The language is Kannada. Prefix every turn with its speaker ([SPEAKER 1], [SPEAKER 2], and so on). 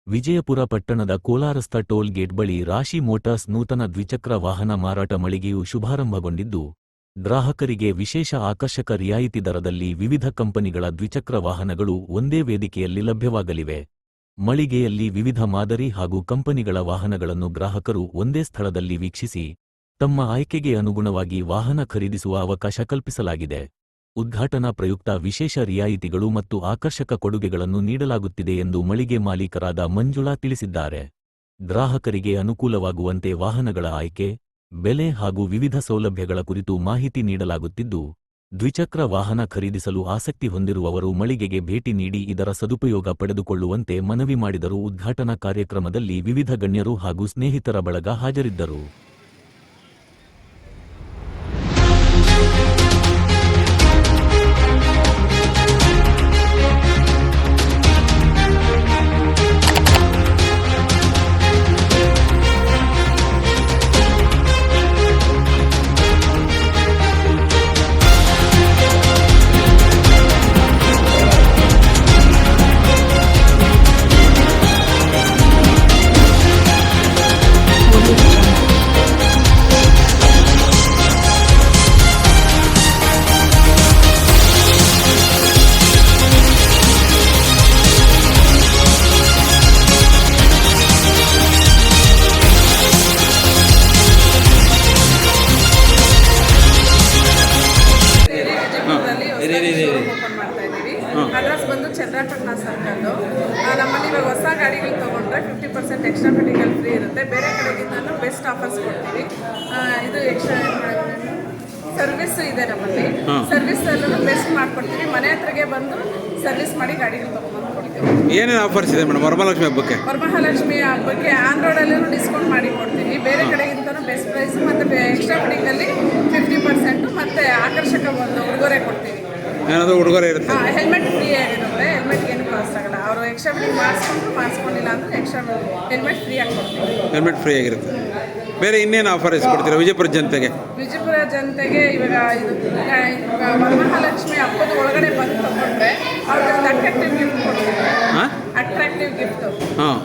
[SPEAKER 1] ವಿಜಯಪುರ ಪಟ್ಟಣದ ಕೋಲಾರಸ್ಥ ಟೋಲ್ ಗೇಟ್ ಬಳಿ ರಾಶಿ ಮೋಟಾರ್ಸ್ ನೂತನ ದ್ವಿಚಕ್ರ ವಾಹನ ಮಾರಾಟ ಮಳಿಗೆಯು ಶುಭಾರಂಭಗೊಂಡಿದ್ದು, ಗ್ರಾಹಕರಿಗೆ ವಿಶೇಷ ಆಕರ್ಷಕ ರಿಯಾಯಿತಿ ದರದಲ್ಲಿ ವಿವಿಧ ಕಂಪನಿಗಳ ದ್ವಿಚಕ್ರ ವಾಹನಗಳು ಒಂದೇ ವೇದಿಕೆಯಲ್ಲಿ ಲಭ್ಯವಾಗಲಿವೆ. ಮಳಿಗೆಯಲ್ಲಿ ವಿವಿಧ ಮಾದರಿ ಹಾಗೂ ಕಂಪನಿಗಳ ವಾಹನಗಳನ್ನು ಗ್ರಾಹಕರು ಒಂದೇ ಸ್ಥಳದಲ್ಲಿ ವೀಕ್ಷಿಸಿ, ತಮ್ಮ ಆಯ್ಕೆಗೆ ಅನುಗುಣವಾಗಿ ವಾಹನ ಖರೀದಿಸುವ ಅವಕಾಶ ಕಲ್ಪಿಸಲಾಗಿದೆ. ಉದ್ಘಾಟನಾ ಪ್ರಯುಕ್ತ ವಿಶೇಷ ರಿಯಾಯಿತಿಗಳು ಮತ್ತು ಆಕರ್ಷಕ ಕೊಡುಗೆಗಳನ್ನು ನೀಡಲಾಗುತ್ತಿದೆ ಎಂದು ಮಳಿಗೆ ಮಾಲೀಕರಾದ ಮಂಜುಳಾ ತಿಳಿಸಿದ್ದಾರೆ. ಗ್ರಾಹಕರಿಗೆ ಅನುಕೂಲವಾಗುವಂತೆ ವಾಹನಗಳ ಆಯ್ಕೆ, ಬೆಲೆ ಹಾಗೂ ವಿವಿಧ ಸೌಲಭ್ಯಗಳ ಕುರಿತು ಮಾಹಿತಿ ನೀಡಲಾಗುತ್ತಿದ್ದು, ದ್ವಿಚಕ್ರ ವಾಹನ ಖರೀದಿಸಲು ಆಸಕ್ತಿ ಹೊಂದಿರುವವರು ಮಳಿಗೆಗೆ ಭೇಟಿ ನೀಡಿ ಇದರ ಸದುಪಯೋಗ ಪಡೆದುಕೊಳ್ಳುವಂತೆ ಮನವಿ ಮಾಡಿದರು. ಉದ್ಘಾಟನಾ ಕಾರ್ಯಕ್ರಮದಲ್ಲಿ ವಿವಿಧ ಗಣ್ಯರು ಹಾಗೂ ಸ್ನೇಹಿತರ ಬಳಗ ಹಾಜರಿದ್ದರು.
[SPEAKER 2] ಓಪನ್ ಮಾಡ್ತಾ ಇದ್ದೀವಿ. ಅಡ್ರೆಸ್ ಬಂದು ಚಂದ್ರಪಟ್ಟಣ ಸರ್ಕಲ್. ನಮ್ಮಲ್ಲಿ ಇವಾಗ ಹೊಸ ಗಾಡಿಗಳು ತೊಗೊಂಡ್ರೆ 50% ಎಕ್ಸ್ಟ್ರಾ ಮೆಡಿಕಲ್ ಫ್ರೀ ಇರುತ್ತೆ. ಬೇರೆ ಕಡೆಗಿಂತ ಬೆಸ್ಟ್ ಆಫರ್ಸ್ ಕೊಡ್ತೀವಿ. ಇದು ಎಕ್ಸ್ಟ್ರಾ ಸರ್ವಿಸ್ ಇದೆ ನಮ್ಮಲ್ಲಿ. ಸರ್ವಿಸ್ ಎಲ್ಲರೂ ಬೆಸ್ಟ್ ಮಾಡ್ಕೊಡ್ತೀವಿ. ಮನೆ ಹತ್ರಗೆ ಬಂದು ಸರ್ವಿಸ್ ಮಾಡಿ ಗಾಡಿಗಳು ತೊಗೊಂಡ್ಬಂದು ಕೊಡ್ತೀವಿ.
[SPEAKER 3] ಏನೇನು ಆಫರ್ಸ್ ಇದೆ ಮೇಡಮ್ ವರಮಹಾಲಕ್ಷ್ಮಿ ಹಬ್ಬಕ್ಕೆ?
[SPEAKER 2] ವರಮಹಾಲಕ್ಷ್ಮಿ ಹಬ್ಬಕ್ಕೆ ಆನ್ ರೋಡಲ್ಲೂ ಡಿಸ್ಕೌಂಟ್ ಮಾಡಿ ಕೊಡ್ತೀವಿ. ಬೇರೆ ಕಡೆಗಿಂತ ಬೆಸ್ಟ್ ಪ್ರೈಸ್ ಮತ್ತು ಎಕ್ಸ್ಟ್ರಾ ಮೆಡಿಕಲ್ಲಿ 50% ಮತ್ತು ಆಕರ್ಷಕ ಒಂದು ಉಡುಗೊರೆ ಕೊಡ್ತೀವಿ.
[SPEAKER 3] ಏನಾದರೂ ಉಡುಗೊರೆ ಇರುತ್ತೆ?
[SPEAKER 2] ಹೆಲ್ಮೆಟ್ ಫ್ರೀ ಆಗಿರುತ್ತೆ. ಹೆಲ್ಮೆಟ್ಗೆ ಏನು ಕಾಸ್ಟ್ ಆಗಲ್ಲ. ಅವರು ಎಕ್ಸ್ಟ್ರಾ ಬಿಡಿಂಗ್ ಮಾಡಿಸ್ಕೊಂಡಿಲ್ಲ ಅಂದರೆ ಎಕ್ಸ್ಟ್ರಾ ಹೆಲ್ಮೆಟ್ ಫ್ರೀ ಆಗಿ ಕೊಡ್ತೀವಿ.
[SPEAKER 3] ಹೆಲ್ಮೆಟ್ ಫ್ರೀ ಆಗಿರುತ್ತೆ. ಬೇರೆ ಇನ್ನೇನು ಆಫರ್ ಕೊಡ್ತೀರಾ ವಿಜಯಪುರ ಜನತೆಗೆ?
[SPEAKER 2] ವಿಜಯಪುರ ಜನತೆಗೆ ಇವಾಗ ಇದು ವರಮಹಾಲಕ್ಷ್ಮಿ ಹಬ್ಬದ ಒಳಗಡೆ ಬಂದು ತಗೊಂಡ್ರೆ ಅವ್ರಿಗೆ ಒಂದು ಅಟ್ರಾಕ್ಟಿವ್ ಗಿಫ್ಟ್ ಕೊಡ್ತೀವಿ. Attractive gift.
[SPEAKER 3] ಹಾಂ.